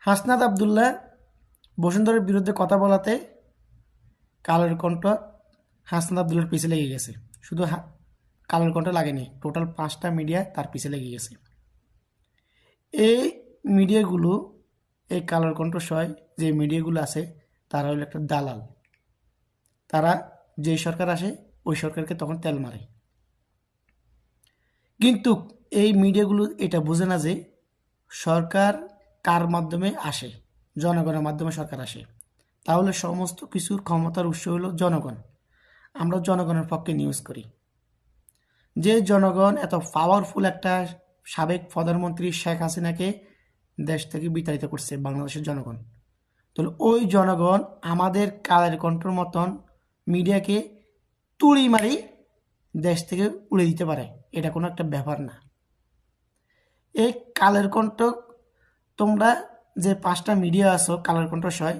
হাসনাত আবদুল্লাহ বসুন্ধরের বিরুদ্ধে কথা বলাতে কালের কণ্ঠ হাসনাত আবদুল্লার পিছে লেগে গেছে। শুধু কালের কণ্ঠ লাগেনি, টোটাল 5টা মিডিয়া তার পিছে লেগে গেছে। এই মিডিয়াগুলো, এই কালের কণ্ঠ সয় যে মিডিয়াগুলো আছে তারা হলো একটা দালাল। তারা যেই সরকার আসে ওই সরকারকে তখন তেল মারে। কিন্তু এই মিডিয়াগুলো এটা বোঝে না যে সরকার কার মাধ্যমে আসে, জনগণের মাধ্যমে সরকার আসে। তাহলে সমস্ত কিছুর ক্ষমতার উৎস হলো জনগণ। আমরা জনগণের পক্ষে নিউজ করি। যে জনগণ এত পাওয়ারফুল একটা সাবেক প্রধানমন্ত্রী শেখ হাসিনাকে দেশ থেকে বিতাড়িত করছে বাংলাদেশের জনগণ, তাহলে ওই জনগণ আমাদের কালের কণ্ঠর মতন মিডিয়াকে তুড়ি মারি দেশ থেকে উড়ে দিতে পারে, এটা কোনো একটা ব্যাপার না। এই কালের কণ্ঠ, তোমরা যে 5টা মিডিয়া আছো কালের কণ্ঠ সয়,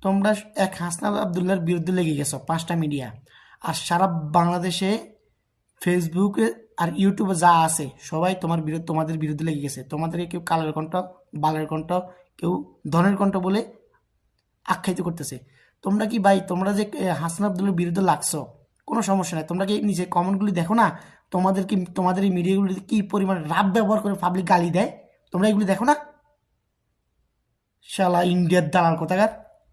তোমরা এক হাসনাত আবদুল্লাহর বিরুদ্ধে লেগে গেছো 5টা মিডিয়া। আর সারা বাংলাদেশে ফেসবুকে আর ইউটিউবে যা আছে সবাই তোমাদের বিরুদ্ধে লেগে গেছে। তোমাদেরকে কেউ কালের কণ্ঠ, বালের কণ্ঠ, কেউ ধনের কণ্ঠ বলে আখ্যায়িত করতেছে। তোমরা কি ভাই, তোমরা যে হাসনাত আবদুল্লাহর বিরুদ্ধে লাগছো, কোনো সমস্যা নাই। তোমরা কি নিজে কমেন্টগুলি দেখো না? তোমাদের এই মিডিয়াগুলিতে কি পরিমাণ রাব ব্যবহার করে পাবলিক গালি দেয়, তোমরা এগুলি দেখো না? শালা ইন্ডিয়ার দালাল কোথাকার।